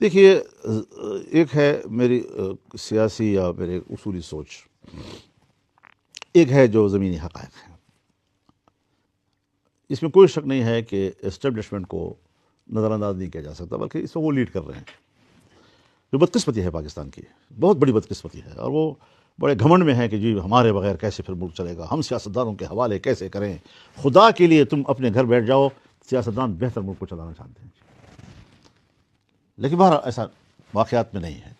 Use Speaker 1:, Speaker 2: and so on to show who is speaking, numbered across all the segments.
Speaker 1: دیکھیے، ایک ہے میری سیاسی یا میرے اصولی سوچ، ایک ہے جو زمینی حقائق ہیں۔ اس میں کوئی شک نہیں ہے کہ اسٹیبلشمنٹ کو نظر انداز نہیں کیا جا سکتا، بلکہ اس میں وہ لیڈ کر رہے ہیں۔ جو بدقسمتی ہے پاکستان کی، بہت بڑی بدقسمتی ہے، اور وہ بڑے گھمنڈ میں ہے کہ جی ہمارے بغیر کیسے پھر ملک چلے گا، ہم سیاستدانوں کے حوالے کیسے کریں۔ خدا کے لیے تم اپنے گھر بیٹھ جاؤ، سیاستدان بہتر ملک کو چلانا چاہتے ہیں، لیکن بہرحال ایسا واقعات میں نہیں ہے۔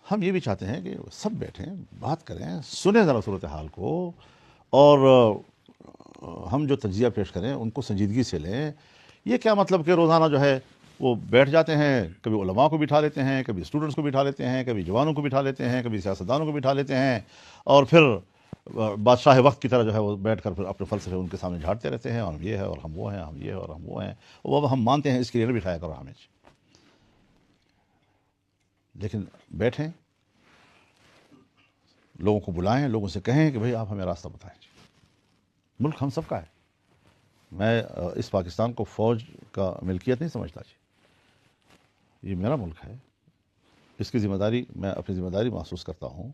Speaker 1: ہم یہ بھی چاہتے ہیں کہ سب بیٹھیں، بات کریں، سنیں ذرا صورتحال کو، اور ہم جو تجزیہ پیش کریں ان کو سنجیدگی سے لیں۔ یہ کیا مطلب کہ روزانہ جو ہے وہ بیٹھ جاتے ہیں، کبھی علماء کو بٹھا لیتے ہیں، کبھی اسٹوڈنٹس کو بٹھا لیتے ہیں، کبھی جوانوں کو بٹھا لیتے ہیں، کبھی سیاستدانوں کو بٹھا لیتے ہیں، اور پھر بادشاہ وقت کی طرح جو ہے وہ بیٹھ کر پھر اپنے فلسفے ان کے سامنے جھاڑتے رہتے ہیں، اور ہم یہ ہے اور ہم وہ ہیں، ہم یہ ہے اور ہم وہ ہیں، وہ ہم مانتے ہیں، اس کے لیے نہ بٹھایا کرو ہمیں۔ لیکن بیٹھیں، لوگوں کو بلائیں، لوگوں سے کہیں کہ بھئی آپ ہمیں راستہ بتائیں۔ ملک ہم سب کا ہے۔ میں اس پاکستان کو فوج کا ملکیت نہیں سمجھتا جی، یہ میرا ملک ہے، اس کی ذمہ داری، میں اپنی ذمہ داری محسوس کرتا ہوں،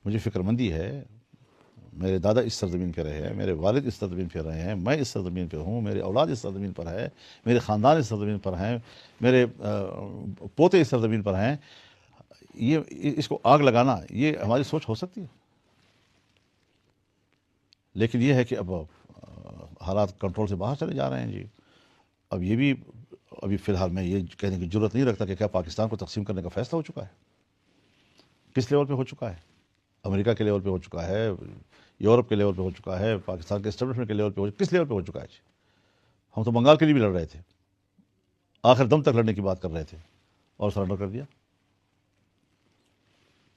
Speaker 1: مجھے فکر مندی ہے۔ میرے دادا اس سرزمین پہ رہے ہیں، میرے والد اس سرزمین پہ رہے ہیں، میں اس سرزمین پہ ہوں، میرے اولاد اس سرزمین پر ہے، میرے خاندان اس سرزمین پر ہیں، میرے پوتے اس سرزمین پر ہیں۔ یہ اس کو آگ لگانا، یہ ہماری سوچ ہو سکتی ہے؟ لیکن یہ ہے کہ اب حالات کنٹرول سے باہر چلے جا رہے ہیں جی۔ اب یہ بھی ابھی فی الحال میں یہ کہنے کی جرت نہیں رکھتا کہ کیا پاکستان کو تقسیم کرنے کا فیصلہ ہو چکا ہے؟ کس لیول پہ ہو چکا ہے؟ امریکہ کے لیول پہ ہو چکا ہے، یورپ کے لیول پہ ہو چکا ہے، پاکستان کے اسٹیبلشمنٹ کے لیول پہ کس لیول پہ ہو چکا ہے جی؟ ہم تو بنگال کے لیے بھی لڑ رہے تھے، آخر دم تک لڑنے کی بات کر رہے تھے، اور سرنڈر کر دیا۔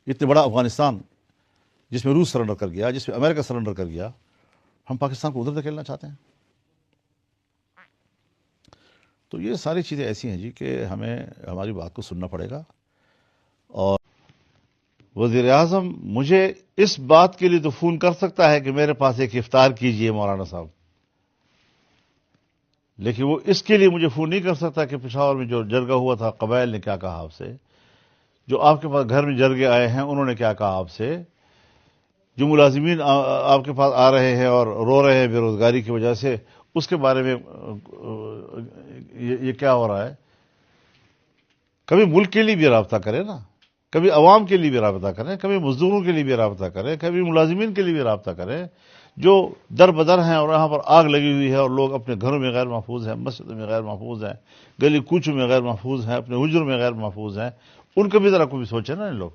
Speaker 1: اتنے بڑا افغانستان جس میں روس سرنڈر کر گیا، جس میں امریکہ سرنڈر کر گیا، ہم پاکستان کو ادھر دھکیلنا چاہتے ہیں۔ تو یہ ساری چیزیں ایسی ہیں جی کہ ہمیں ہماری بات کو سننا پڑے گا۔ اور وزیر اعظم مجھے اس بات کے لیے تو فون کر سکتا ہے کہ میرے پاس ایک افطار کیجئے مولانا صاحب، لیکن وہ اس کے لیے مجھے فون نہیں کر سکتا کہ پشاور میں جو جرگہ ہوا تھا قبائل نے کیا کہا آپ سے، جو آپ کے پاس گھر میں جرگے آئے ہیں انہوں نے کیا کہا آپ سے، جو ملازمین آپ کے پاس آ رہے ہیں اور رو رہے ہیں بے روزگاری کی وجہ سے، اس کے بارے میں یہ کیا ہو رہا ہے۔ کبھی ملک کے لیے بھی رابطہ کریں نا، کبھی عوام کے لیے بھی رابطہ کریں، کبھی مزدوروں کے لیے بھی رابطہ کریں، کبھی ملازمین کے لیے بھی رابطہ کریں جو در بدر ہیں اور یہاں پر آگ لگی ہوئی ہے، اور لوگ اپنے گھروں میں غیر محفوظ ہیں، مسجدوں میں غیر محفوظ ہیں، گلی کوچوں میں غیر محفوظ ہیں، اپنے حجروں میں غیر محفوظ ہیں۔ ان کا بھی ذرا کوئی سوچے نا ان لوگ۔